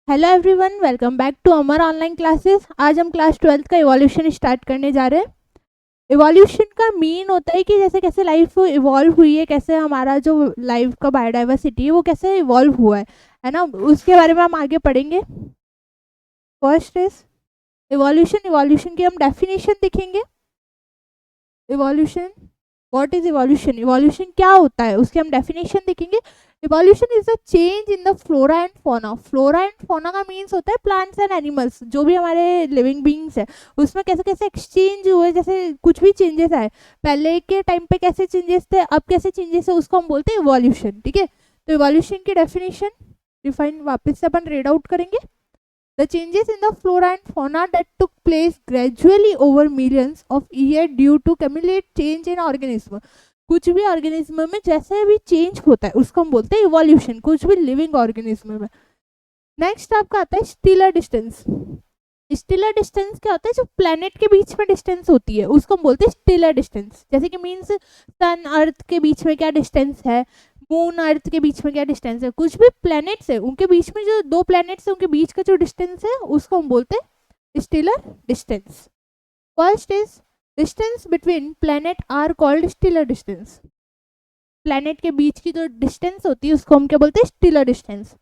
Hello everyone, welcome back to Amar online classes. आज हम class 12th का इवोल्यूशन स्टार्ट करने जा रहे हैं। इवोल्यूशन का मीन होता है कि जैसे कैसे लाइफ इवॉल्व हुई है, कैसे हमारा जो लाइफ का बायोडाइवर्सिटी है वो कैसे इवॉल्व हुआ है ना। उसके बारे में हम आगे पढ़ेंगे। First is evolution. इवोल्यूशन की हम डेफिनेशन देखेंगे। Evolution, what is evolution, evolution क्या होता है उसकी हम डेफिनेशन देखेंगे। Evolution is a change in the flora and fauna. Flora and fauna का मीन्स होता है प्लांट्स एंड एनिमल्स, जो भी हमारे लिविंग बींग्स है उसमें कैसे कैसे एक्सचेंज हुए, जैसे कुछ भी चेंजेस आए, पहले के टाइम पे कैसे चेंजेस थे, अब कैसे चेंजेस है, उसको हम बोलते हैं इवोल्यूशन। ठीक है, तो इवोल्यूशन की डेफिनेशन डिफाइन वापस से अपन रीड आउट करेंगे। The changes in the flora and fauna that took place gradually over millions of years due to cumulative change in organism। कुछ भी ऑर्गेनिज्म में जैसे भी चेंज होता है उसको हम बोलते हैं इवोल्यूशन, कुछ भी लिविंग ऑर्गेनिज्म में। नेक्स्ट आपका आता है स्टीलर डिस्टेंस। स्टीलर डिस्टेंस क्या होता है, जो प्लेनेट के बीच में डिस्टेंस होती है उसको हम बोलते हैं स्टीलर डिस्टेंस। जैसे कि मीन्स सन अर्थ के बीच में क्या डिस्टेंस है, मून अर्थ के बीच में क्या डिस्टेंस है, कुछ भी प्लैनेट्स है उनके बीच में जो दो प्लैनेट्स है उनके बीच का जो डिस्टेंस है उसको हम बोलते हैं stellar distance. First is distance between planet are called stellar distance. Planet के बीच की जो डिस्टेंस होती है उसको हम क्या बोलते हैं, stellar distance.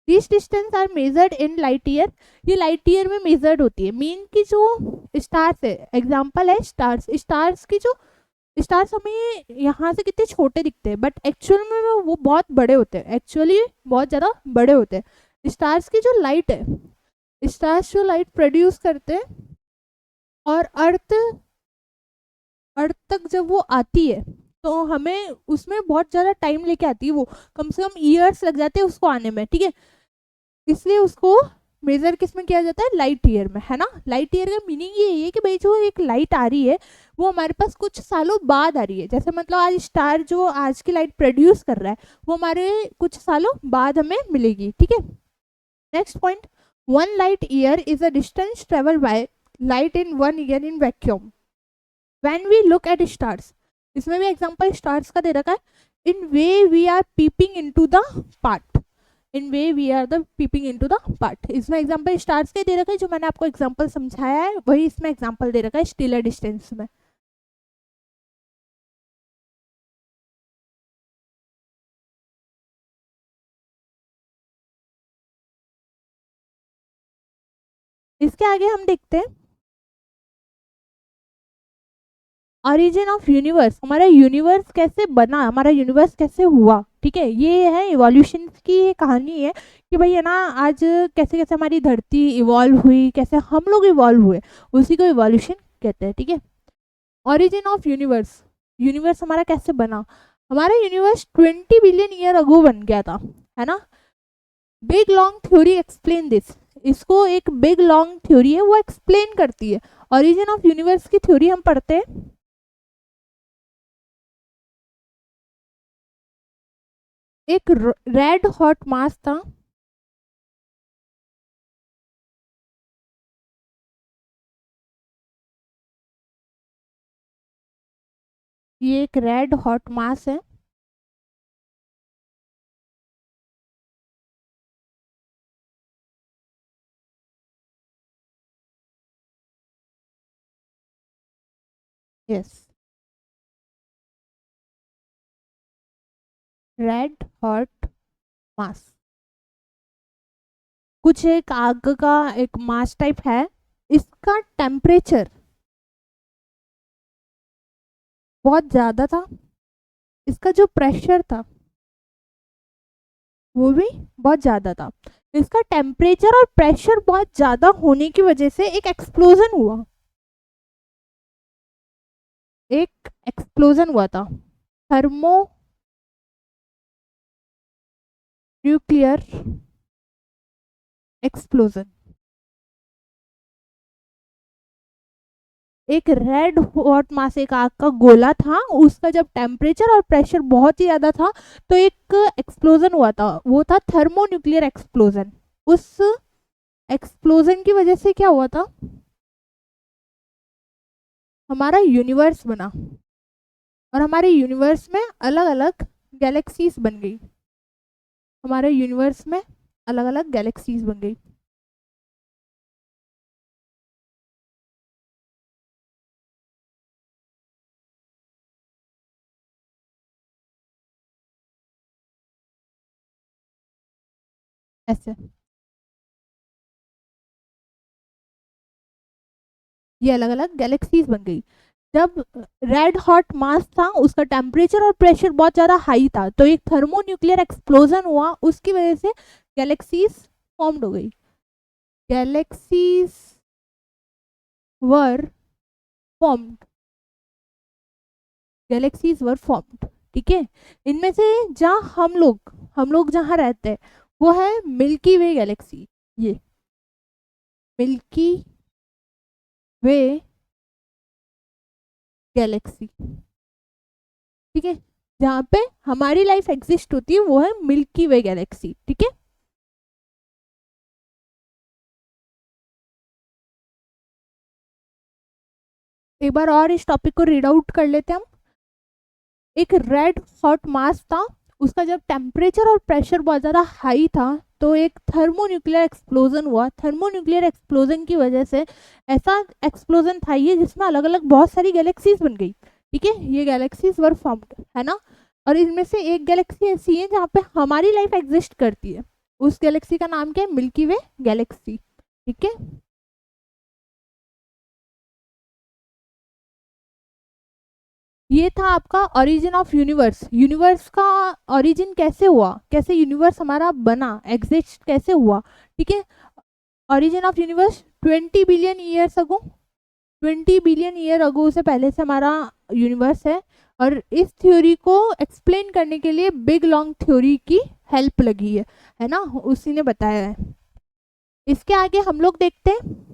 This distance are measured in light year. ये लाइट ईयर में मेजर्ड होती है। मीन की जो स्टार्स है, एग्जाम्पल है स्टार्स। स्टार्स की जो स्टार्स हमें यहाँ से कितने छोटे दिखते हैं, बट एक्चुअल में वो बहुत बड़े होते हैं, एक्चुअली बहुत ज़्यादा बड़े होते हैं। स्टार्स की जो लाइट है, स्टार्स जो लाइट प्रोड्यूस करते हैं और अर्थ अर्थ तक जब वो आती है तो हमें उसमें बहुत ज़्यादा टाइम लेके आती है, वो कम से कम ईयर्स लग जाते हैं उसको आने में। ठीक है, इसलिए उसको मेजर किस में किया जाता है, लाइट ईयर में, है ना। लाइट ईयर का मीनिंग ये है कि भाई जो एक लाइट आ रही है वो हमारे पास कुछ सालों बाद आ रही है। जैसे मतलब आज स्टार जो आज की लाइट प्रोड्यूस कर रहा है वो हमारे कुछ सालों बाद हमें मिलेगी। ठीक है, next point, one light year is a distance travel by light in one year in vacuum when we look at stars. इसमें भी एग्जांपल स्टार्स का दे रखा है। In way we are peeping into the part, in way we are the peeping into the part. इसमें example stars का दे रखा है, जो मैंने आपको एग्जांपल समझाया है वही इसमें एग्जांपल दे रखा है स्टीलर डिस्टेंस में। इसके आगे हम देखते हैं ऑरिजिन ऑफ यूनिवर्स। हमारा यूनिवर्स कैसे बना, हमारा यूनिवर्स कैसे हुआ। ठीक है, ये है इवोल्यूशन की कहानी है कि भाई है ना, आज कैसे कैसे हमारी धरती इवॉल्व हुई, कैसे हम लोग इवॉल्व हुए, उसी को इवोल्यूशन कहते हैं। ठीक है, ऑरिजिन ऑफ यूनिवर्स। यूनिवर्स हमारा कैसे बना, हमारा यूनिवर्स 20 बिलियन ईयर अगो बन गया था, है ना। Big long theory explain this. इसको एक बिग लॉन्ग थ्योरी है वो एक्सप्लेन करती है। ऑरिजिन ऑफ यूनिवर्स की थ्योरी हम पढ़ते हैं। एक रेड हॉट मास था, ये एक रेड हॉट मास है। यस, रेड हॉट मास कुछ एक आग का एक मास टाइप है। इसका टेम्परेचर बहुत ज्यादा था, इसका जो प्रेशर था वो भी बहुत ज्यादा था। इसका टेम्परेचर और प्रेशर बहुत ज्यादा होने की वजह से एक एक्सप्लोजन हुआ, एक एक्सप्लोजन हुआ था, थर्मो न्यूक्लियर एक्सप्लोजन। एक रेड हॉट मास, एक आग का गोला था, उसका जब टेम्परेचर और प्रेशर बहुत ही ज्यादा था तो एक एक्सप्लोजन हुआ था, वो था थर्मोन्यूक्लियर एक्सप्लोजन। उस एक्सप्लोजन की वजह से क्या हुआ था, हमारा यूनिवर्स बना और हमारे यूनिवर्स में अलग अलग गैलेक्सीज बन गई। हमारे यूनिवर्स में अलग अलग गैलेक्सीज बन गई। ऐसे ये अलग अलग गैलेक्सीज बन गई। जब रेड हॉट मास था उसका टेम्परेचर और प्रेशर बहुत ज़्यादा हाई था, तो एक थर्मोन्यूक्लियर एक्सप्लोजन हुआ, उसकी वजह से गैलेक्सीज फॉर्म्ड हो गई। Galaxies were formed, galaxies were formed, ठीक है। इनमें से जहाँ हम लोग जहाँ रहते हैं वो है मिल्की वे गैलेक्सी, ये मिल्की वे गैलेक्सी, ठीक है। जहाँ पे हमारी लाइफ एग्जिस्ट होती है वो है मिल्की वे गैलेक्सी, ठीक है। एक बार और इस टॉपिक को रीड आउट कर लेते हैं हम। एक रेड हॉट मास था, उसका जब टेम्परेचर और प्रेशर बहुत ज़्यादा हाई था तो एक थर्मोन्यूक्लियर एक्सप्लोजन हुआ। थर्मोन्यूक्लियर एक्सप्लोजन की वजह से ऐसा एक्सप्लोजन था ये जिसमें अलग अलग बहुत सारी गैलेक्सीज बन गई, ठीक है। ये गैलेक्सीज वर फॉर्म्ड, है ना। और इनमें से एक गैलेक्सी ऐसी है जहाँ पे हमारी लाइफ एग्जिस्ट करती है, उस गैलेक्सी का नाम क्या है? मिल्की वे गैलेक्सी, ठीक है। ये था आपका ओरिजिन ऑफ यूनिवर्स। यूनिवर्स का ओरिजिन कैसे हुआ, कैसे यूनिवर्स हमारा बना, एग्जिस्ट कैसे हुआ, ठीक है। Origin of universe 20 billion years ago, 20 billion year ago से पहले से हमारा यूनिवर्स है। और इस थ्योरी को एक्सप्लेन करने के लिए बिग लॉन्ग थ्योरी की हेल्प लगी है ना, उसी ने बताया है। इसके आगे हम लोग देखते हैं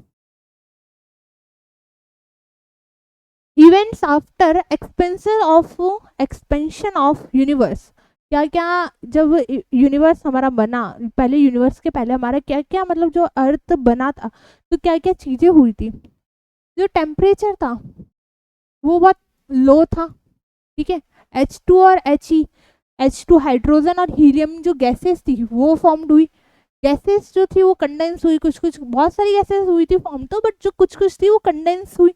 events after expansion of universe. क्या क्या, जब यूनिवर्स हमारा बना, पहले यूनिवर्स के पहले हमारा क्या क्या, मतलब जो अर्थ बना था तो क्या क्या चीजें हुई थी। जो टेम्परेचर था वो बहुत लो था, ठीक है। H2 और H2 हाइड्रोजन और हीलियम जो गैसेस थी वो फॉर्म्ड हुई। गैसेस जो थी वो कंडेंस हुई, कुछ कुछ बहुत सारी गैसेस हुई थी फॉर्म, तो बट जो कुछ कुछ थी वो कंडेंस हुई।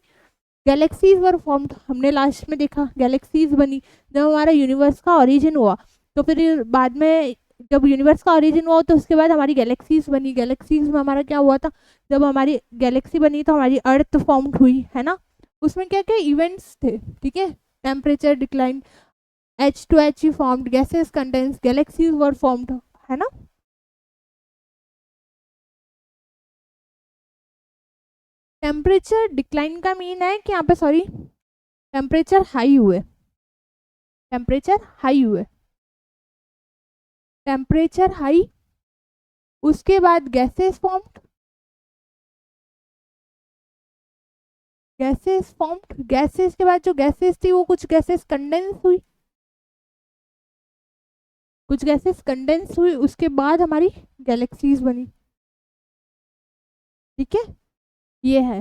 गैलेक्सीज वर फॉर्म्ड, हमने लास्ट में देखा गैलेक्सीज बनी जब हमारा यूनिवर्स का ओरिजिन हुआ। तो फिर बाद में जब यूनिवर्स का ओरिजिन हुआ तो उसके बाद हमारी गैलेक्सीज बनी। गैलेक्सीज में हमारा क्या हुआ था, जब हमारी गैलेक्सी बनी तो हमारी अर्थ फॉर्म्ड हुई, है ना। उसमें क्या क्या इवेंट्स थे, ठीक है। Temperature decline, H2He formed, gases condense, galaxies were formed, है ना। टेम्परेचर डिक्लाइन का मीन है कि यहाँ पे, सॉरी, टेम्परेचर हाई हुए, टेम्परेचर हाई हुए, टेम्परेचर हाई, उसके बाद gases formed, gases formed, gases के बाद जो गैसेस थी वो कुछ गैसेस कंडेंस हुई, कुछ गैसेस कंडेंस हुई, उसके बाद हमारी गैलेक्सीज बनी, ठीक है। ये है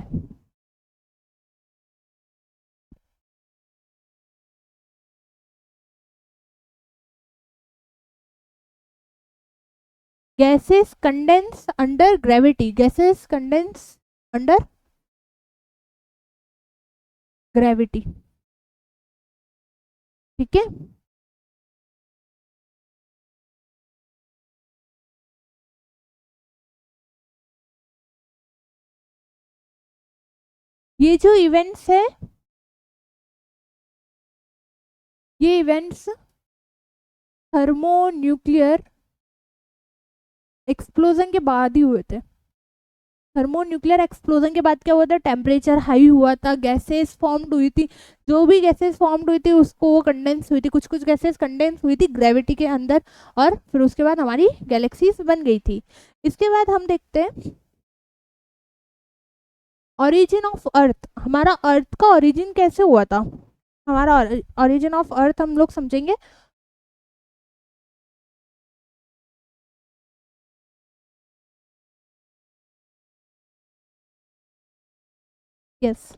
gases condense under gravity, gases condense under gravity, ठीक है। ये जो इवेंट्स है, ये इवेंट्स थर्मोन्यूक्लियर एक्सप्लोजन के बाद ही हुए थे। थर्मोन्यूक्लियर एक्सप्लोजन के बाद क्या हुआ था, टेम्परेचर हाई हुआ था, गैसेस फॉर्म्ड हुई थी। जो भी गैसेस फॉर्म्ड हुई थी उसको वो कंडेंस हुई थी, कुछ कुछ गैसेस कंडेंस हुई थी ग्रेविटी के अंदर, और फिर उसके बाद हमारी गैलेक्सीज बन गई थी। इसके बाद हम देखते हैं ओरिजिन ऑफ अर्थ। हमारा अर्थ का ओरिजिन कैसे हुआ था, हमारा ओरिजिन ऑफ अर्थ हम लोग समझेंगे। Yes,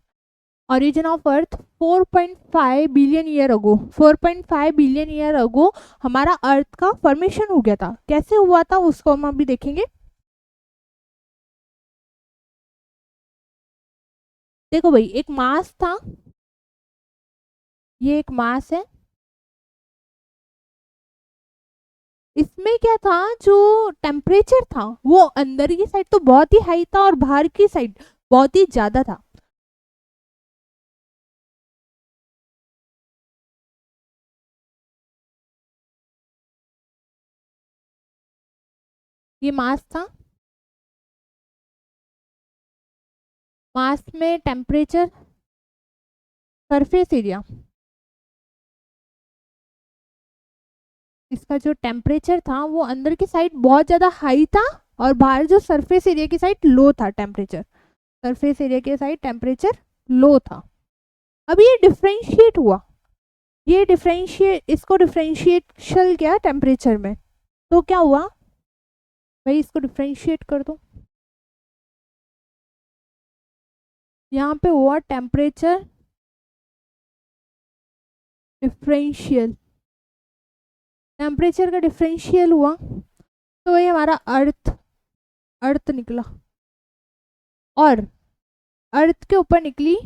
origin of earth 4.5 billion year ago, 4.5 billion year ago हमारा अर्थ का फॉर्मेशन हो गया था। कैसे हुआ था उसको हम अभी देखेंगे। देखो भाई, एक मास था, ये एक मास है, इसमें क्या था, जो टेम्परेचर था वो अंदर की साइड तो बहुत ही हाई था और बाहर की साइड बहुत ही ज्यादा था। ये मास था, मास में टेम्परेचर, सरफेस एरिया, इसका जो टेम्परेचर था वो अंदर की साइड बहुत ज़्यादा हाई था और बाहर जो सरफेस एरिया की साइड लो था टेम्परेचर, सरफेस एरिया के साइड टेम्परेचर लो था। अब ये डिफ्रेंशिएट हुआ, ये डिफ्रेंशिएट, इसको डिफ्रेंशिएशन किया टेम्परेचर में, तो क्या हुआ भाई, इसको डिफ्रेंशिएट कर दो। यहाँ पे हुआ टेम्परेचर डिफरेंशियल, टेम्परेचर का डिफरेंशियल हुआ तो वही हमारा अर्थ, अर्थ निकला, और अर्थ के ऊपर निकली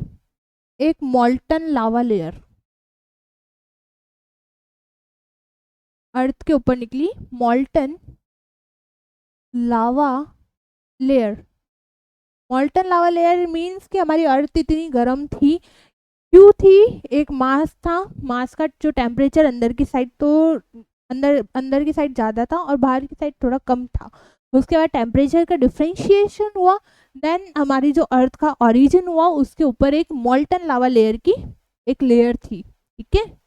एक मॉल्टन लावा लेयर, अर्थ के ऊपर निकली मॉल्टन लावा लेयर। मॉल्टन लावा लेयर मीन्स कि हमारी अर्थ इतनी गर्म थी, क्यों थी, एक मास था, मास का जो टेम्परेचर अंदर की साइड तो अंदर अंदर की साइड ज़्यादा था और बाहर की साइड थोड़ा कम था। उसके बाद टेम्परेचर का डिफ्रेंशिएशन हुआ, देन हमारी जो अर्थ का ओरिजिन हुआ उसके ऊपर एक मॉल्टन लावा लेयर की एक लेयर थी, ठीक है।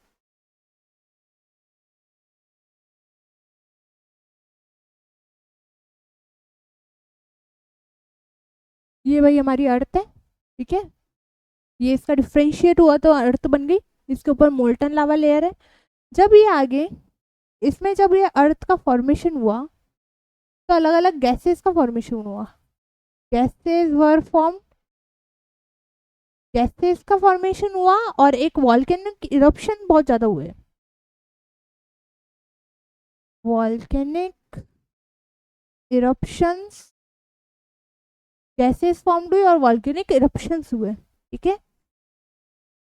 ये भाई हमारी अर्थ है, ठीक है, ये इसका डिफ्रेंशिएट हुआ तो अर्थ बन गई, इसके ऊपर मोल्टन लावा लेयर है। जब ये आगे, इसमें जब ये अर्थ का फॉर्मेशन हुआ तो अलग अलग गैसेस का फॉर्मेशन हुआ, गैसेस वर फॉर्म, गैसेस का फॉर्मेशन हुआ और एक वॉल्केनिक इरप्शन बहुत ज़्यादा हुए, वॉल्केनिक इरप्शंस, गैसेस फॉर्म हुई और वॉल्केनिक इरप्शंस हुए, ठीक है।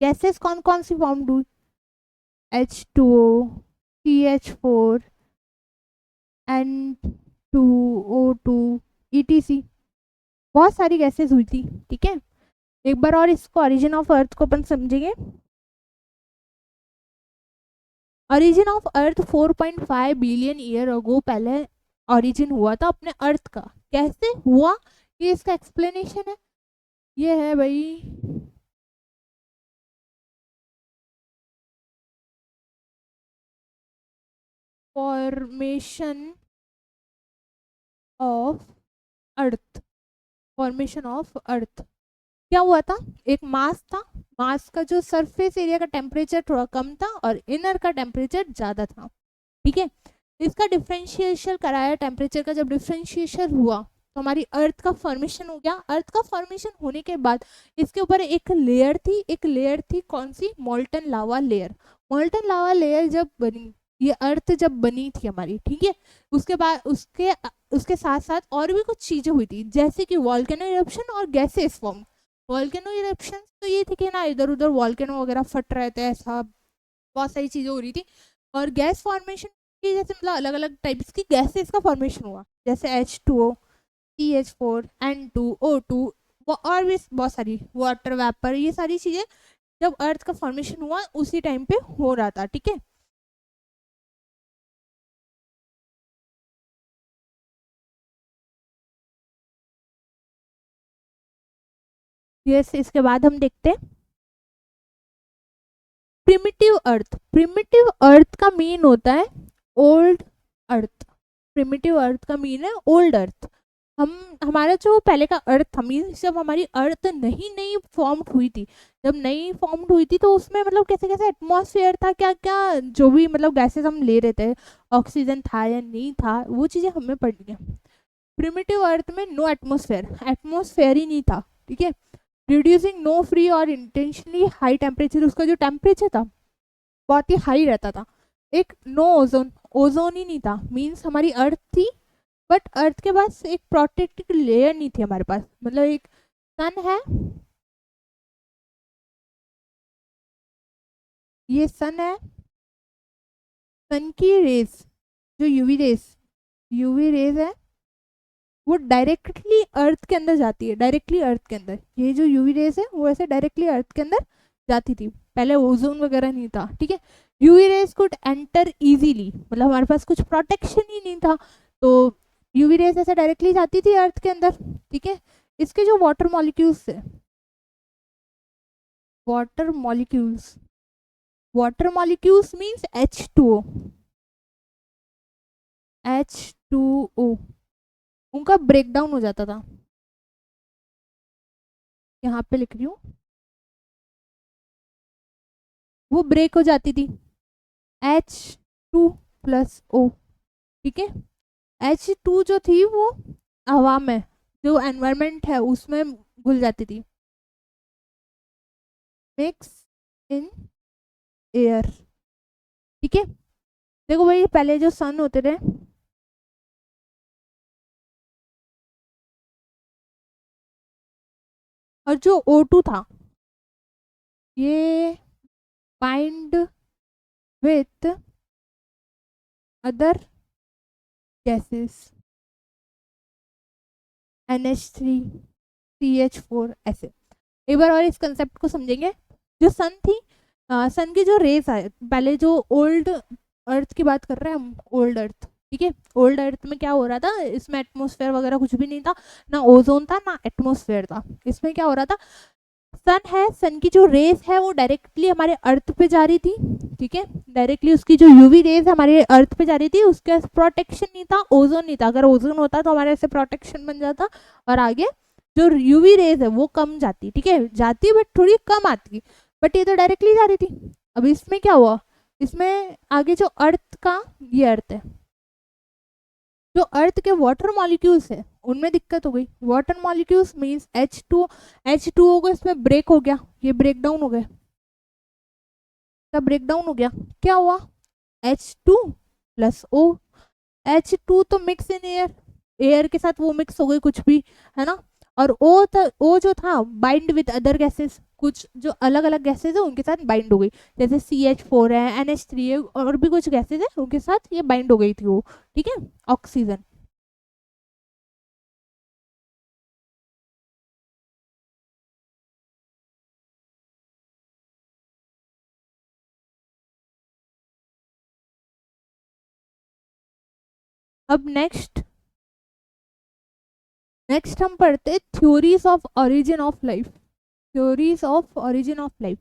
गैसेस कौन कौन सी फॉर्म हुई, H2O, CH4, N2O2, ETC, बहुत सारी गैसेस हुई थी, ठीक है। एक बार और इसको ओरिजिन ऑफ अर्थ को अपन समझेंगे। Origin of earth 4.5 billion year ago पहले ओरिजिन हुआ था अपने अर्थ का, कैसे हुआ ये इसका एक्सप्लेनेशन है, ये है भाई formation of earth, formation of earth क्या हुआ था, एक मास था, मास का जो सरफेस एरिया का टेम्परेचर थोड़ा कम था और इनर का टेम्परेचर ज़्यादा था, ठीक है। इसका डिफ्रेंशिएशन कराया, टेम्परेचर का जब डिफ्रेंशिएशन हुआ तो हमारी अर्थ का फॉर्मेशन हो गया। अर्थ का फॉर्मेशन होने के बाद इसके ऊपर एक लेयर थी, एक लेयर थी कौन सी, मोल्टन लावा लेयर। मोल्टन लावा लेयर जब बनी, ये अर्थ जब बनी थी हमारी, ठीक है, उसके बाद उसके उसके साथ साथ और भी कुछ चीज़ें हुई थी, जैसे कि वॉल्केनो इरप्शन और गैसेस फॉर्म। वॉल्केनो इरप्शन तो ये थी कि ना इधर उधर वॉल्केनो वगैरह फट रहे थे, ऐसा बहुत सारी चीज़ें हो रही थी। और गैस फॉर्मेशन की जैसे मतलब अलग अलग टाइप्स की गैसेस का फॉर्मेशन हुआ, जैसे H2O, CH4, N2O2, और भी बहुत सारी, वाटर वेपर, ये सारी चीज़ें जब अर्थ का फॉर्मेशन हुआ उसी टाइम पे हो रहा था, ठीक है। यस, इसके बाद हम देखते हैं प्रिमिटिव अर्थ। प्रिमिटिव अर्थ का मीन होता है ओल्ड अर्थ, प्रिमिटिव अर्थ का मीन है ओल्ड अर्थ। हम, हमारा जो पहले का अर्थ था, मीन्स जब हमारी अर्थ नई नई फॉर्म्ड हुई थी, जब नई फॉर्म्ड हुई थी तो उसमें मतलब कैसे कैसे एटमॉस्फेयर था, क्या क्या जो भी मतलब गैसेस हम ले रहे थे, ऑक्सीजन था या नहीं था, वो चीज़ें हमें पढ़नी है। प्रिमिटिव अर्थ में नो एटमॉस्फेयर, एटमॉस्फेयर ही नहीं था, ठीक है। रिड्यूसिंग नो फ्री और इंटेंशनली हाई टेम्परेचर, उसका जो टेम्परेचर था बहुत ही हाई रहता था। एक नो ओजोन, ओजोन ही नहीं था, मीन्स हमारी अर्थ थी बट अर्थ के पास एक प्रोटेक्टिव लेयर नहीं थी हमारे पास, मतलब एक सन है, ये सन है, सन की रेज, जो यूवी रेज है वो डायरेक्टली अर्थ के अंदर जाती है, डायरेक्टली अर्थ के अंदर। ये जो यूवी रेज है वो ऐसे डायरेक्टली अर्थ के अंदर जाती थी, पहले ओजोन वगैरह नहीं था, ठीक है। UV rays could enter easily, मतलब हमारे पास कुछ प्रोटेक्शन ही नहीं था, तो यूवी रेज ऐसे डायरेक्टली जाती थी अर्थ के अंदर, ठीक है। इसके जो वाटर मॉलिक्यूल्स है, water molecules, water molecules means H2O, H2O, उनका ब्रेकडाउन हो जाता था, यहाँ पे लिख रही हूँ, वो ब्रेक हो जाती थी, H2+O, ठीक है। H2 जो थी वो हवा में, जो एनवायरमेंट है उसमें घुल जाती थी, मिक्स इन एयर, ठीक है। देखो भाई पहले जो सन होते थे, और जो O2 था ये bind with other gases, NH3 CH4 ऐसे। एक बार और इस कंसेप्ट को समझेंगे। जो सन थी, सन की जो रेस है, पहले जो ओल्ड अर्थ की बात कर रहे हैं हम, ओल्ड अर्थ, ठीक है। ओल्ड अर्थ में क्या हो रहा था, इसमें एटमॉस्फेयर वगैरह कुछ भी नहीं था, ना ओजोन था ना एटमॉस्फेयर था। इसमें क्या हो रहा था, सन है, सन की जो रेस है वो डायरेक्टली हमारे अर्थ पे जा रही थी, ठीक है। डायरेक्टली उसकी जो यूवी रेस हमारे अर्थ पे जा रही थी, उसका प्रोटेक्शन नहीं था, ओजोन नहीं था। अगर ओजोन होता तो हमारे ऐसे प्रोटेक्शन बन जाता, और आगे जो यूवी रेज है वो कम जाती, ठीक है, जाती बट थोड़ी कम आती, बट ये तो डायरेक्टली जा रही थी। अब इसमें क्या हुआ, इसमें आगे जो अर्थ का, ये अर्थ है, जो अर्थ के वाटर मॉलिक्यूल्स है उनमें दिक्कत हो गई। वाटर मॉलिक्यूल्स मींस H2O को इसमें ब्रेक हो गया, ये ब्रेक डाउन हो गए, क्या ब्रेक डाउन हो गया, क्या हुआ, H2+O, H2 तो मिक्स इन एयर, एयर के साथ वो मिक्स हो गई कुछ भी, है ना। और O जो था बाइंड विद अदर गैसेस, कुछ जो अलग अलग गैसेस है उनके साथ बाइंड हो गई, जैसे CH4 है, NH3 है, और भी कुछ गैसेस है उनके साथ ये बाइंड हो गई थी वो, ठीक है, ऑक्सीजन। अब नेक्स्ट हम पढ़ते theories of origin of life. Theories of origin of life,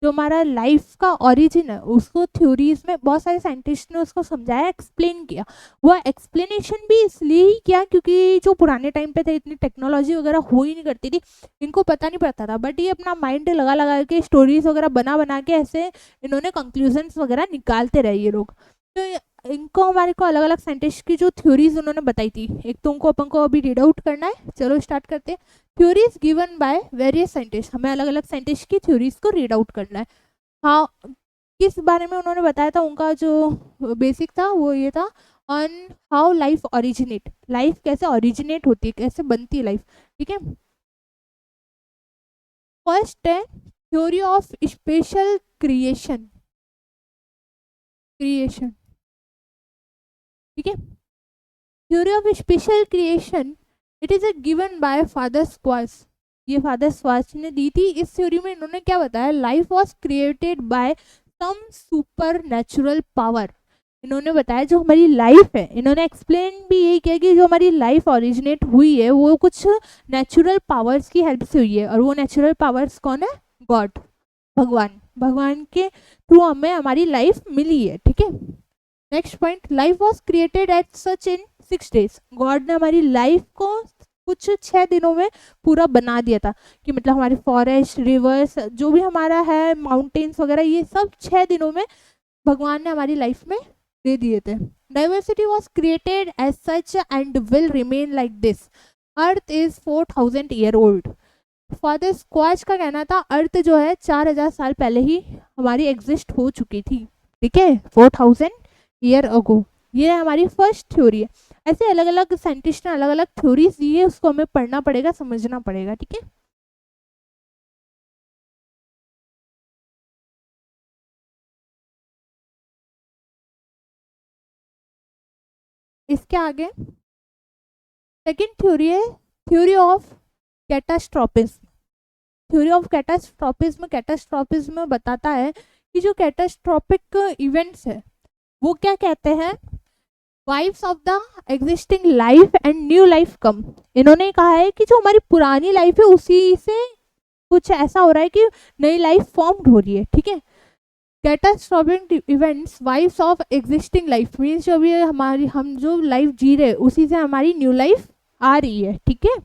जो हमारा लाइफ का ओरिजिन है उसको थ्योरीज में बहुत सारे साइंटिस्ट ने उसको समझाया, एक्सप्लेन किया। वो एक्सप्लेनेशन भी इसलिए ही किया क्योंकि जो पुराने टाइम पे थे, इतनी टेक्नोलॉजी वगैरह हो ही नहीं करती थी, इनको पता नहीं पड़ता था, बट ये अपना माइंड लगा लगा के स्टोरीज वगैरह बना बना के ऐसे इन्होंने कंक्लूजन्स वगैरह निकालते रहे ये लोग। तो इनको हमारे को अलग अलग साइंटिस्ट की जो थ्योरीज उन्होंने बताई थी, एक तो उनको अपन को अभी रीड आउट करना है, चलो स्टार्ट करते हैं। Theories given by various scientist, हमें अलग अलग साइंटिस्ट की थ्योरीज को रीड आउट करना है। हाँ, किस बारे में उन्होंने बताया था, उनका जो बेसिक था वो ये था, on how life originate, life कैसे ओरिजिनेट होती है, कैसे बनती है लाइफ, ठीक है। फर्स्ट है theory of special creation, creation, ठीक है। Theory of special creation, it is given by father squash, ये फादर स्क्वाश ने दी थी। इस थ्योरी में इन्होंने क्या बताया, life was created by some supernatural power. इन्होंने बताया जो हमारी लाइफ है, इन्होंने एक्सप्लेन भी यही किया कि जो हमारी लाइफ ओरिजिनेट हुई है वो कुछ नेचुरल पावर्स की हेल्प से हुई है, और वो नेचुरल पावर्स कौन है, गॉड, भगवान, भगवान के थ्रू हमें हमारी लाइफ मिली है, ठीक है। Next point, life was created at such in 6 days, God ने हमारी लाइफ को कुछ 6 दिनों में पूरा बना दिया था, कि मतलब हमारे फॉरेस्ट, रिवर्स, जो भी हमारा है, माउंटेन्स वगैरह, ये सब 6 दिनों में भगवान ने हमारी लाइफ में दे दिए थे। Diversity was created as such and will remain like this, earth is 4000 year old। Father स्क्वाच का कहना था अर्थ जो है 4000 साल पहले ही हमारी एग्जिस्ट हो चुकी थी, ठीक है, 4000 year ago। ये हमारी फर्स्ट थ्योरी है। ऐसे अलग अलग साइंटिस्ट ने अलग अलग थ्योरीज दी है, उसको हमें पढ़ना पड़ेगा, समझना पड़ेगा, ठीक है। इसके आगे सेकंड थ्योरी है थ्योरी ऑफ कैटास्ट्रोफिज्म। थ्योरी ऑफ कैटास्ट्रोफिज्म बताता है कि जो कैटास्ट्रोफिक इवेंट्स है वो क्या कहते हैं, vibes of the existing life and new life come. इन्होंने कहा है कि जो हमारी पुरानी लाइफ है उसी से कुछ ऐसा हो रहा है कि नई लाइफ फॉर्म हो रही है, ठीक है। Catastrophic events vibes of existing life means जो भी हमारी हम जो लाइफ जी रहे उसी से हमारी न्यू लाइफ आ रही है, ठीक है।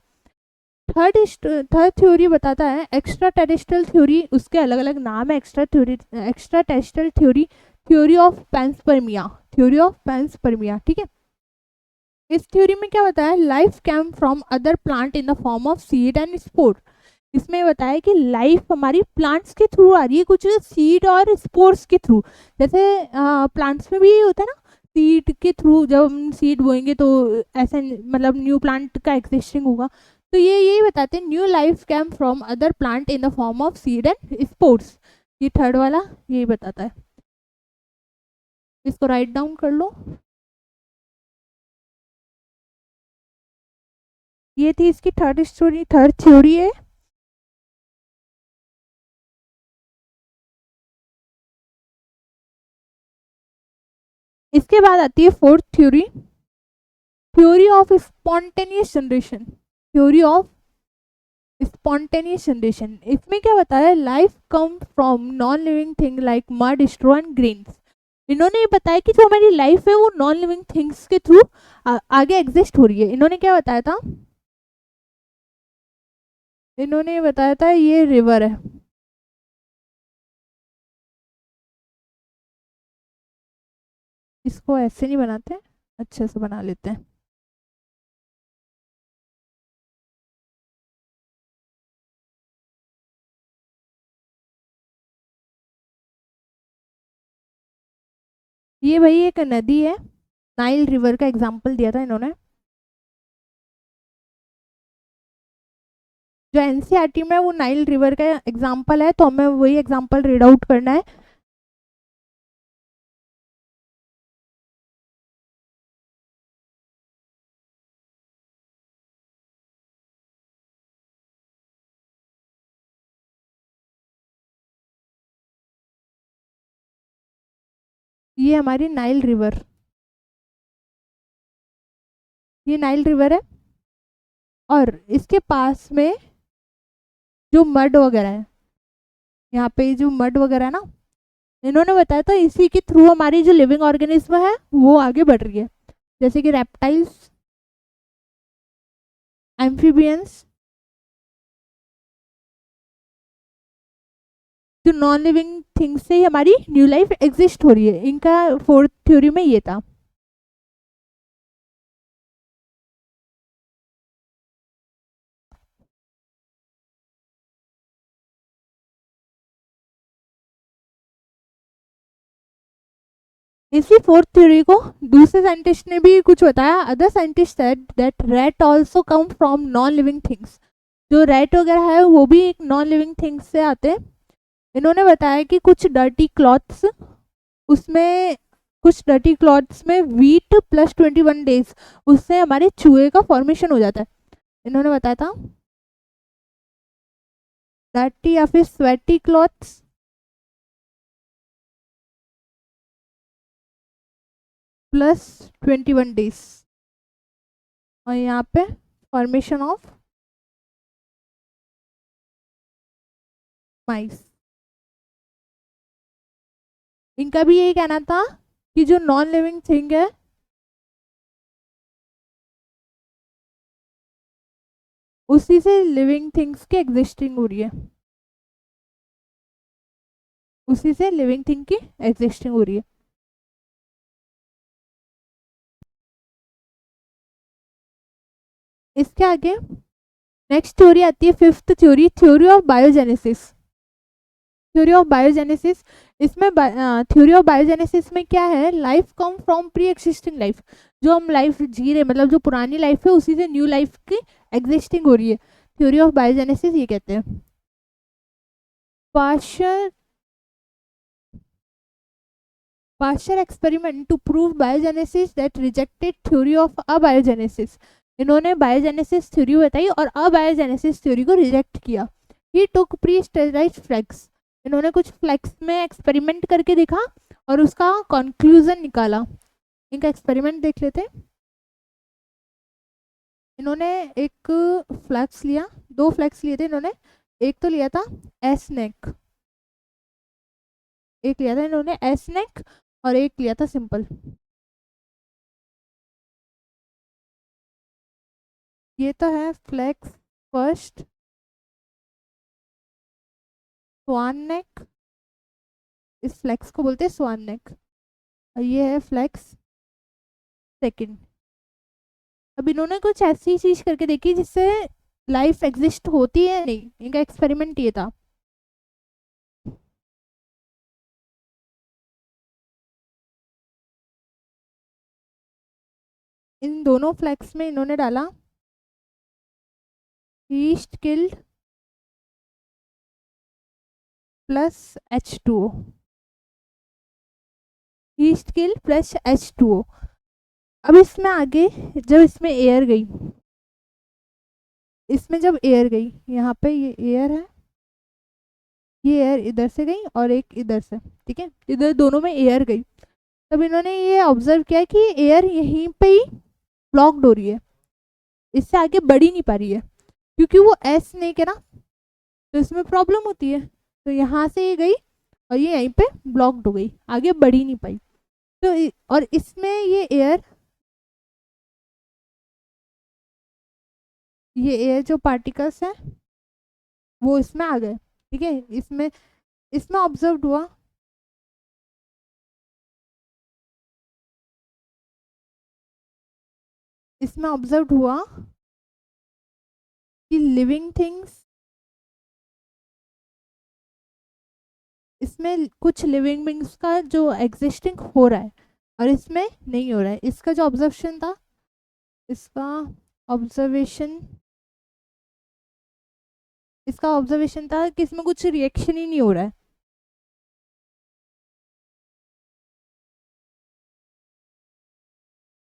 थर्ड थ्योरी बताता है एक्स्ट्रा टेरेस्ट्रियल थ्योरी, उसके अलग अलग नाम है। Extraterrestrial theory, theory of panspermia, theory of panspermia, ठीक है। इस थ्योरी में क्या बताया, life came from other plant in the form of seed and spore. इसमें बताया कि लाइफ हमारी प्लांट्स के थ्रू आ रही है, कुछ सीड और स्पोर्स के थ्रू। जैसे प्लांट्स में भी ये होता है ना, सीड के थ्रू जब हम सीड बोएंगे तो ऐसे मतलब न्यू प्लांट का एग्जिस्टिंग होगा। तो ये यही बताते हैं new life came from other plant in the form of seed and spores. ये थर्ड वाला यही बताता है। इसको राइट डाउन कर लो। ये थी इसकी थर्ड थ्योरी है। इसके बाद आती है fourth theory, theory of spontaneous generation, theory of spontaneous generation. इसमें क्या बताया, life come from non living thing like mud, straw and grains. इन्होंने ये बताया कि जो हमारी लाइफ है वो नॉन लिविंग थिंग्स के थ्रू आगे एग्जिस्ट हो रही है। इन्होंने क्या बताया था, इन्होंने बताया था ये रिवर है, इसको ऐसे नहीं बनाते, अच्छे से बना लेते हैं। ये भाई एक नदी है, नाइल रिवर का एग्जाम्पल दिया था इन्होंने। जो एनसीईआरटी में वो नाइल रिवर का एग्जाम्पल है, तो हमें वही एग्जाम्पल रीड आउट करना है। ये हमारी नाइल रिवर, ये नाइल रिवर है, और इसके पास में जो मड वगैरह है, यहाँ पे जो मड वगैरह है ना, इन्होंने बताया था इसी के थ्रू हमारी जो लिविंग ऑर्गेनिज्म है वो आगे बढ़ रही है, जैसे कि रेप्टाइल्स, एम्फीबियंस, जो नॉन लिविंग थिंग्स से ही हमारी न्यू लाइफ एग्जिस्ट हो रही है। इनका फोर्थ थ्योरी में ये था। इसी फोर्थ थ्योरी को दूसरे साइंटिस्ट ने भी कुछ बताया। Other scientist said that rat also come from non living things. जो रैट वगैरह है वो भी एक नॉन लिविंग थिंग्स से आते हैं। इन्होंने बताया कि कुछ डर्टी क्लॉथ्स, उसमें कुछ डर्टी क्लॉथ्स में वीट प्लस 21 डेज, उससे हमारे चूहे का फॉर्मेशन हो जाता है। इन्होंने बताया था डर्टी या फिर स्वेटी क्लॉथ्स प्लस 21 डेज, और यहाँ पे फॉर्मेशन ऑफ माइस। इनका भी यही कहना था कि जो नॉन लिविंग थिंग है उसी से लिविंग थिंग्स की एग्जिस्टिंग हो रही है, उसी से लिविंग थिंग की एग्जिस्टिंग हो रही है। इसके आगे नेक्स्ट थ्योरी आती है fifth theory, theory of biogenesis. Theory of biogenesis, इसमें थ्योरी ऑफ बायोजेनेसिस में क्या है, life come from pre existing life. जो हम लाइफ जी रहे मतलब जो पुरानी लाइफ है उसी से न्यू लाइफ की एग्जिस्टिंग हो रही है। थ्योरी ऑफ बायोजेनेसिस ये कहते हैं। Partial Pasteur experiment to prove biogenesis that rejected theory of abiogenesis. इन्होंने बायोजेनेसिस थ्योरी बताई और अबायोजेनेसिस थ्योरी को रिजेक्ट किया। He took pre sterilised flasks. इन्होंने कुछ फ्लैक्स में एक्सपेरिमेंट करके देखा और उसका कंक्लूजन निकाला। इनका एक्सपेरिमेंट देख लेते हैं। इन्होंने एक फ्लैक्स लिया, 2 फ्लैक्स लिए थे इन्होंने। एक तो लिया था एस नेक, एक लिया था इन्होंने एस नेक और एक लिया था सिंपल। ये तो है फ्लैक्स फर्स्ट, स्वान नेक, इस फ्लैक्स को बोलते हैं स्वान नेक, और ये है फ्लैक्स सेकंड। अब इन्होंने कुछ ऐसी चीज करके देखी जिससे लाइफ एग्जिस्ट होती है नहीं। इनका एक्सपेरिमेंट ये था। इन दोनों फ्लैक्स में इन्होंने डाला east killed plus H2O, east killed plus H2O। अब इसमें आगे जब इसमें एयर गई, इसमें जब एयर गई, यहाँ पे ये एयर है, ये एयर इधर से गई और एक इधर से, ठीक है, इधर दोनों में एयर गई। तब इन्होंने ये ऑब्जर्व किया कि एयर यहीं पे ही ब्लॉक्ड हो रही है, इससे आगे बढ़ ही नहीं पा रही है, क्योंकि वो एस नहीं है ना, तो इसमें प्रॉब्लम होती है। तो यहाँ से ये गई और ये यहीं पे ब्लॉक्ड हो गई, आगे बढ़ ही नहीं पाई। तो और इसमें ये एयर जो पार्टिकल्स हैं वो इसमें आ गए, ठीक है। इसमें इसमें ऑब्जर्व हुआ कि लिविंग थिंग्स, इसमें कुछ लिविंग बींग्स का जो एग्जिस्टिंग हो रहा है और इसमें नहीं हो रहा है। इसका जो ऑब्जर्वेशन था, इसका ऑब्जर्वेशन था कि इसमें कुछ रिएक्शन ही नहीं हो रहा है।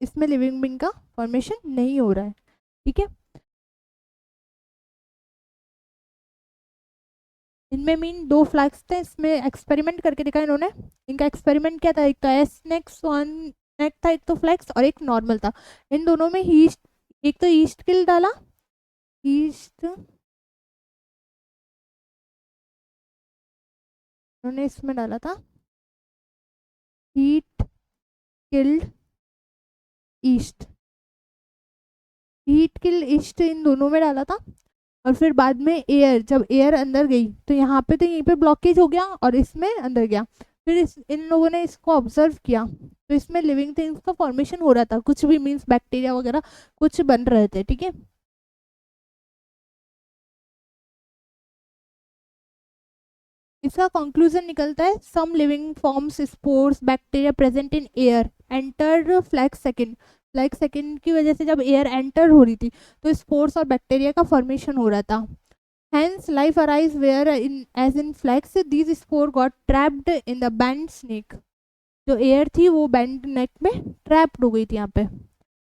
इसमें लिविंग बींग का फॉर्मेशन नहीं हो रहा है, ठीक है। इनमें मीन 2 फ्लैग्स थे, इसमें एक्सपेरिमेंट करके देखा इन्होंने। इनका एक्सपेरिमेंट क्या था, एक तो एस नेक्स वन नेक था, एक तो फ्लैक्स और एक नॉर्मल था। इन दोनों में ईस्ट, एक तो ईस्ट किल डाला, ईस्ट उन्होंने इसमें डाला था heat killed yeast, heat kill yeast इन दोनों में डाला था। और फिर बाद में एयर, जब एयर अंदर गई तो यहाँ पे तो यहीं पे ब्लॉकेज हो गया और इसमें अंदर गया। फिर इन लोगों ने इसको ऑब्जर्व किया तो इसमें लिविंग थिंग्स का फॉर्मेशन हो रहा था, कुछ भी मीन्स बैक्टीरिया वगैरह कुछ बन रहे थे, ठीक है। इसका कंक्लूजन निकलता है some living forms spores bacteria present in air enter flask second की वजह से जब एयर एंटर हो रही थी तो स्पोर्स और बैक्टीरिया का फॉर्मेशन हो रहा था। Hence, life arise where as in flax, these spore got trapped in the band snake. जो एयर थी वो बैंड नेक में ट्रैप्ड हो गई थी यहाँ पे।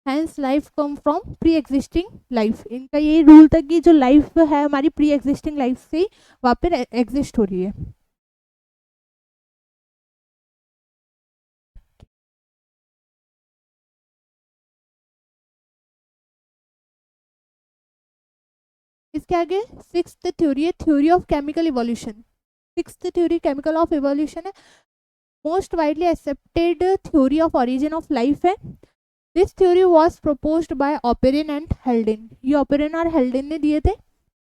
Hence, life come from pre-existing life. इनका ये रूल था कि जो लाइफ है हमारी प्री एग्जिस्टिंग लाइफ से वहाँ पे एग्जिस्ट हो रही है। इसके आगे 6th थ्योरी है, theory of chemical evolution. 6th theory chemical of evolution है, most widely accepted theory of origin of life है। This theory was proposed by Oparin and Haldane. ये ऑपेरिन और हेल्डेन ने दिए थे।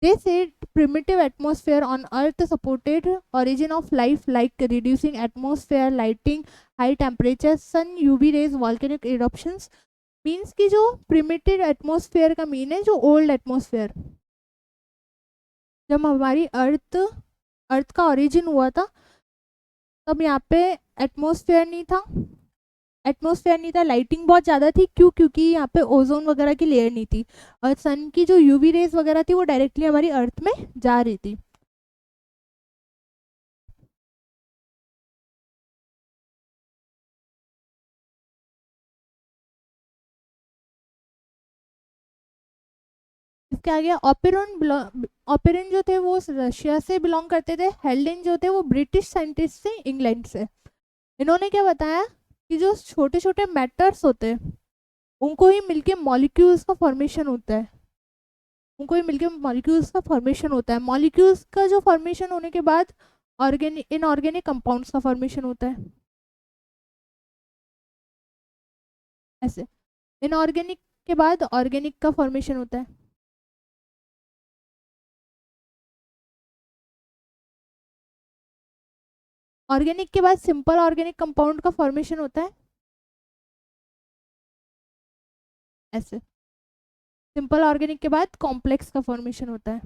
They said primitive atmosphere on earth supported origin of life like reducing atmosphere lighting high temperature sun UV rays volcanic eruptions। Means कि जो primitive atmosphere का mean है जो ओल्ड एटमोसफेयर, जब हमारी अर्थ का ओरिजिन हुआ था तब यहाँ पे एटमोसफेयर नहीं था, लाइटिंग बहुत ज़्यादा थी। क्यों? क्योंकि यहाँ पे ओजोन वगैरह की लेयर नहीं थी और सन की जो यूवी रेज वगैरह थी वो डायरेक्टली हमारी अर्थ में जा रही थी। इसके आगे ऑपेरन जो थे वो रशिया से बिलोंग करते थे, हेल्डेन जो थे वो ब्रिटिश साइंटिस्ट थे इंग्लैंड से। इन्होंने क्या बताया कि जो छोटे छोटे मैटर्स होते हैं उनको ही मिलके मॉलिक्यूल्स का फॉर्मेशन होता है, उनको ही मिलके मॉलिक्यूल्स का फॉर्मेशन होता है। मॉलिक्यूल्स का जो फॉर्मेशन होने के बाद ऑर्गेनिक इनऑर्गेनिक कंपाउंड्स का फॉर्मेशन होता है। ऐसे इनऑर्गेनिक के बाद ऑर्गेनिक का फॉर्मेशन होता है। ऑर्गेनिक के बाद सिंपल ऑर्गेनिक कंपाउंड का फॉर्मेशन होता है। ऐसे सिंपल ऑर्गेनिक के बाद कॉम्प्लेक्स का फॉर्मेशन होता है।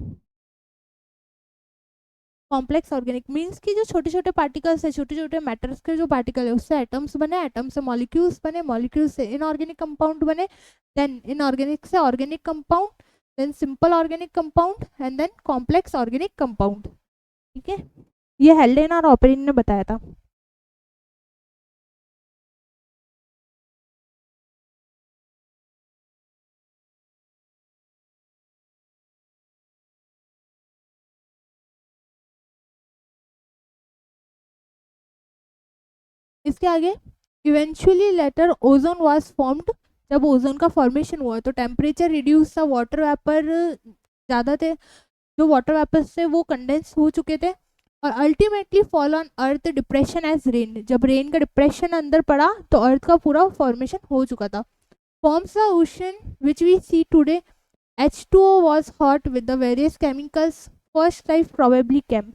कॉम्प्लेक्स ऑर्गेनिक मीन्स कि जो छोटे छोटे पार्टिकल्स है, छोटे छोटे मैटर्स के जो पार्टिकल है उससे एटम्स बने, एटम से मॉलिक्यूल्स बने, मॉलिक्यूल्स से इनऑर्गेनिक कंपाउंड बने, देन इनऑर्गेनिक से organic compound, then simple organic compound and then complex organic compound. ठीक है, ये हेल्डेन और ऑपेरिन ने बताया था। इसके आगे eventually later ozone was formed. जब ओजोन का फॉर्मेशन हुआ तो टेम्परेचर रिड्यूस था, वाटर वेपर ज़्यादा थे, जो वाटर वेपर से वो कंडेंस हो चुके थे, और ultimately fall on earth depression as rain. जब रेन का डिप्रेशन अंदर पड़ा तो अर्थ का पूरा फॉर्मेशन हो चुका था। Forms the ocean which we see today. H2O was hot with the various chemicals. First life probably came.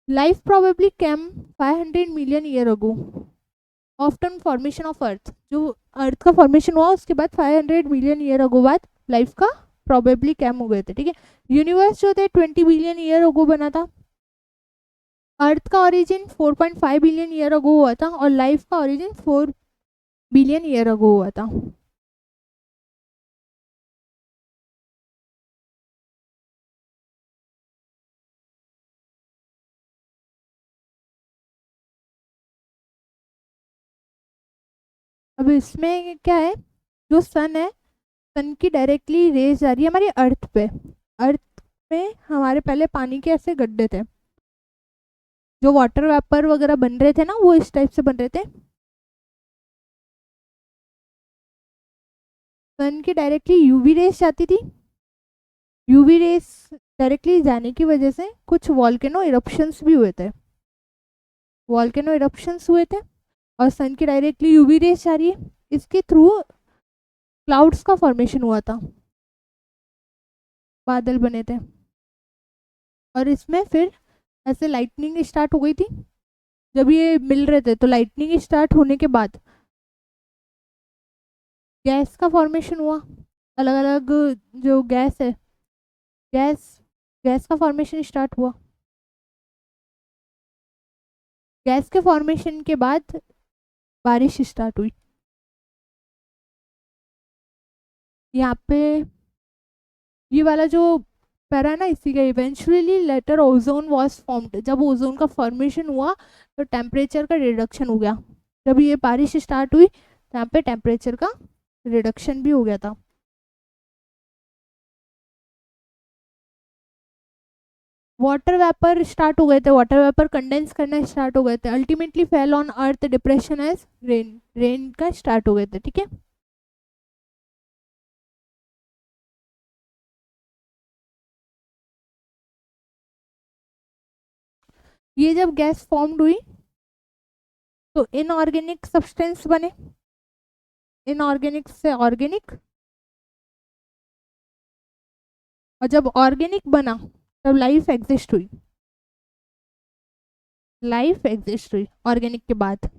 Life probably came 500 million year ago. Often formation of Earth. जो अर्थ का फॉर्मेशन हुआ उसके बाद 500 मिलियन ईयर अगो बाद life का probably cam हो गए थे। ठीक है, यूनिवर्स जो थे 20 बिलियन ईयर अगो बना था। अर्थ का ओरिजिन 4.5 बिलियन ईयर अगो हुआ था और लाइफ का ओरिजिन 4 बिलियन ईयर अगो हुआ था। अब इसमें क्या है, जो सन है, सन की डायरेक्टली रेज जा रही है हमारी अर्थ पे। अर्थ में हमारे पहले पानी के ऐसे गड्ढे थे, जो वाटर वेपर वगैरह बन रहे थे ना वो इस टाइप से बन रहे थे। सन की डायरेक्टली यूवी रेस जाती थी। यूवी रेस डायरेक्टली जाने की वजह से कुछ वॉल्केनो इरप्शंस भी हुए थे, वॉल्केनो इरप्शंस हुए थे, और सन की डायरेक्टली यूवी रेस जा रही है, इसके थ्रू क्लाउड्स का फॉर्मेशन हुआ था, बादल बने थे, और इसमें फिर ऐसे लाइटनिंग स्टार्ट हो गई थी। जब ये मिल रहे थे तो लाइटनिंग स्टार्ट होने के बाद गैस का फॉर्मेशन हुआ। अलग अलग जो गैस है, गैस गैस का फॉर्मेशन स्टार्ट हुआ। गैस के फॉर्मेशन के बाद बारिश स्टार्ट हुई। यहाँ पे ये वाला जो पैरा है ना, इसी का eventually later ozone was formed. जब ओजोन का फॉर्मेशन हुआ तो टेम्परेचर का रिडक्शन हो गया। जब ये बारिश स्टार्ट हुई तो यहाँ पे टेम्परेचर का रिडक्शन भी हो गया था। वाटर वेपर स्टार्ट हो गए थे, वाटर वेपर कंडेंस करना स्टार्ट हो गए थे, ultimately fell on earth depression as rain. Rain का स्टार्ट हो गए थे। ठीक है, ये जब गैस फॉर्म्ड हुई तो इनऑर्गेनिक सब्सटेंस बने, इनऑर्गेनिक से ऑर्गेनिक, और जब ऑर्गेनिक बना तब लाइफ एग्जिस्ट हुई। लाइफ एग्जिस्ट हुई ऑर्गेनिक के बाद।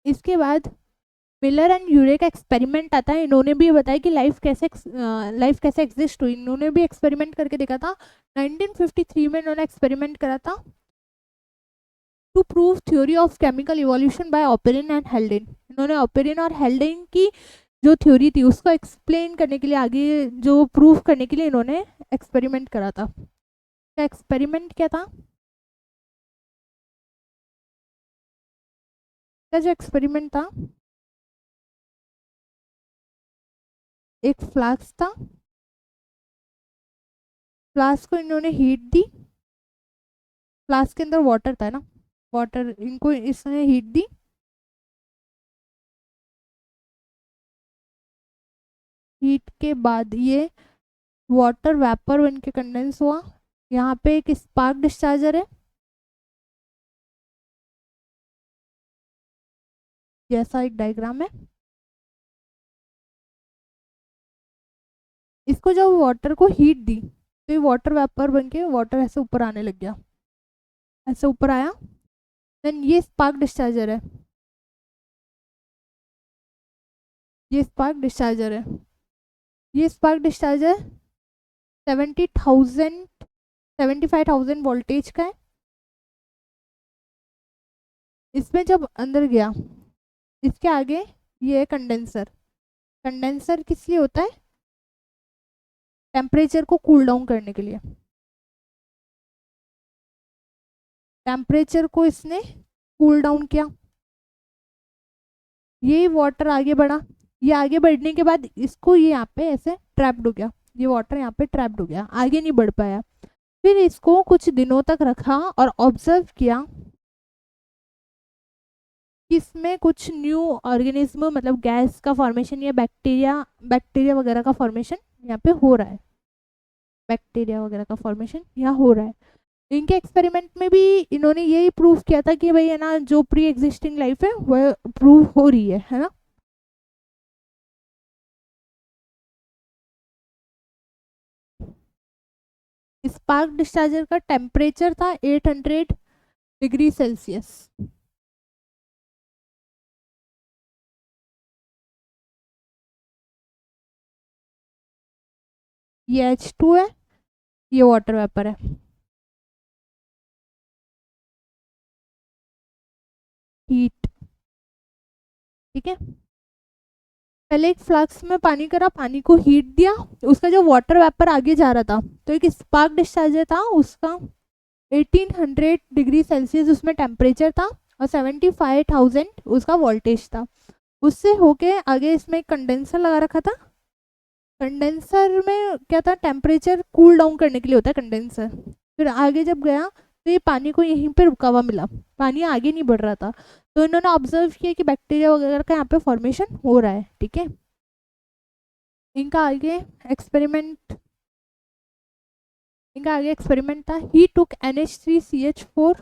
इसके बाद मिलर एंड यूरे का एक्सपेरिमेंट आता है। इन्होंने भी बताया कि लाइफ कैसे एग्जिस्ट हुई। इन्होंने भी एक्सपेरिमेंट करके देखा था। 1953 में इन्होंने एक्सपेरिमेंट करा था to prove theory of chemical evolution by Oparin and Haldane. इन्होंने ऑपेरिन और हेल्डेन की जो थ्योरी थी उसको एक्सप्लेन करने के लिए, आगे जो प्रूफ करने के लिए इन्होंने एक्सपेरिमेंट करा था। क्या एक्सपेरिमेंट क्या था? क्या जो एक्सपेरिमेंट था, एक फ्लास्क था, फ्लास्क को इन्होंने हीट दी, फ्लास्क के अंदर वाटर था ना, वाटर इनको इसने हीट दी, हीट के बाद ये वाटर वेपर बन के कंडेंस हुआ। यहाँ पे एक स्पार्क डिस्चार्जर है, जैसा एक डायग्राम है। इसको जब वाटर को हीट दी तो ये वाटर वेपर बन के वाटर ऐसे ऊपर आने लग गया, ऐसे ऊपर आया। देन ये स्पार्क डिस्चार्जर है, ये स्पार्क डिस्चार्जर है, ये स्पार्क डिस्चार्जर 75,000 वोल्टेज का है। इसमें जब अंदर गया, इसके आगे ये है कंडेंसर। कंडेंसर किस लिए होता है? टेम्परेचर को कूल डाउन करने के लिए। टेम्परेचर को इसने कूल डाउन किया, ये वाटर आगे बढ़ा, ये आगे बढ़ने के बाद इसको ये यहाँ पे ऐसे ट्रैप्ड हो गया, ये वाटर यहाँ पे ट्रैप्ड हो गया, आगे नहीं बढ़ पाया। फिर इसको कुछ दिनों तक रखा और ऑब्जर्व किया कि इसमें कुछ न्यू ऑर्गेनिज्म, मतलब गैस का फॉर्मेशन या बैक्टीरिया बैक्टीरिया वगैरह का फॉर्मेशन यहाँ पे हो रहा है, बैक्टीरिया वगैरह का फॉर्मेशन यहाँ हो रहा है। इनके एक्सपेरिमेंट में भी इन्होंने यही प्रूव किया था कि भाई है ना, जो प्री एग्जिस्टिंग लाइफ है वह प्रूव हो रही है ना। स्पार्क डिस्चार्जर का टेम्परेचर था 800 डिग्री सेल्सियस। ये H2 है, ये वाटर वेपर है। हीट, ठीक है। पहले एक फ्लास्क में पानी करा, पानी को हीट दिया, उसका जो वाटर वेपर आगे जा रहा था, तो एक स्पार्क डिस्चार्जर था, उसका 1800 डिग्री सेल्सियस उसमें टेम्परेचर था और 75,000 उसका वोल्टेज था। उससे होके आगे इसमें एक कंडेंसर लगा रखा था। कंडेंसर में क्या था, टेम्परेचर कूल डाउन करने के लिए होता है कंडेंसर। फिर आगे जब गया तो ये पानी को यहीं पे रुका हुआ मिला, पानी आगे नहीं बढ़ रहा था। तो इन्होंने ऑब्जर्व किया कि बैक्टीरिया वगैरह का यहाँ पे फॉर्मेशन हो रहा है, ठीक है। इनका आगे एक्सपेरिमेंट इनका आगे एक्सपेरिमेंट था। ही टुक NH3CH4,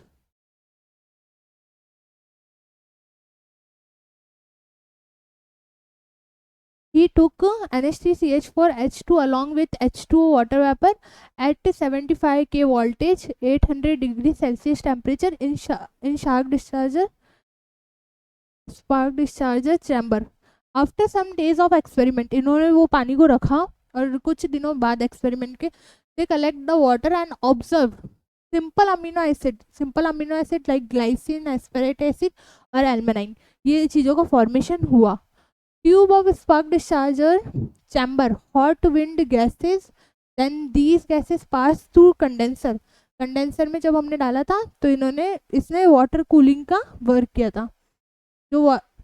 he took NH3CH4 H2 along with H2O water vapor at 75 K voltage, 800 degree Celsius temperature in spark discharger chamber. After some days of experiment, इन्होंने वो पानी को रखा और कुछ दिनों बाद एक्सपेरिमेंट के they collect the water and observe simple amino acid like glycine, aspartate acid और almanine, ये चीज़ों का फॉर्मेशन हुआ। Tube of spark discharger chamber, hot wind gases, then these gases pass through condenser. Condenser में जब हमने डाला था तो इन्होंने इसने वाटर कूलिंग का वर्क किया था।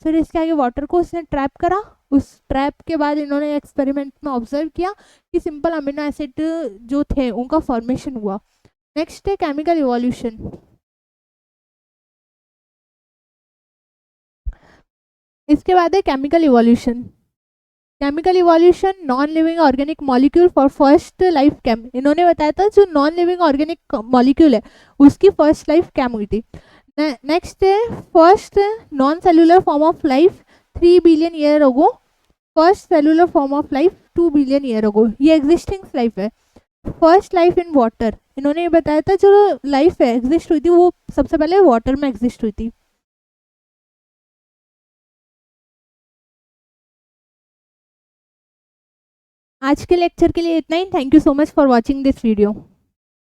फिर इसके आगे वाटर को इसने ट्रैप करा, उस ट्रैप के बाद इन्होंने एक्सपेरिमेंट में ऑब्जर्व किया कि सिंपल अमीनो एसिड जो थे उनका फॉर्मेशन हुआ। नेक्स्ट है केमिकल इवोल्यूशन। इसके बाद है chemical evolution. Chemical evolution, non living organic molecule for first life came. इन्होंने बताया था जो नॉन लिविंग ऑर्गेनिक मॉलिक्यूल है उसकी फर्स्ट लाइफ कैम हुई थी। नेक्स्ट है first non cellular form of life 3 billion year ago, first cellular form of life 2 billion year ago, ये एग्जिस्टिंग लाइफ है। फर्स्ट लाइफ इन वाटर, इन्होंने ये बताया था जो लाइफ है एग्जिस्ट हुई थी वो सबसे पहले वाटर में एग्जिस्ट हुई थी। आज के लेक्चर के लिए इतना ही। Thank you so much for watching this video.